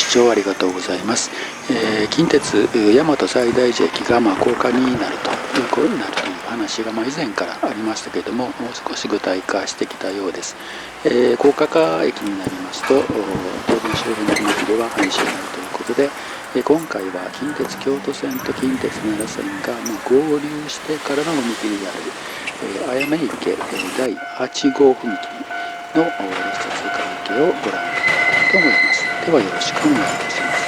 視聴ありがとうございます。近鉄大和西大寺駅が高架になるという話が以前からありましたけれども、もう少し具体化してきたようです。高架化駅になりますと、当然周辺の踏切は廃止になるということで、今回は近鉄京都線と近鉄奈良線が合流してからの踏切である、あやめ池第8号踏切の列車通過風景をご覧いただきたいと思います。ではよろしくお願いいたします。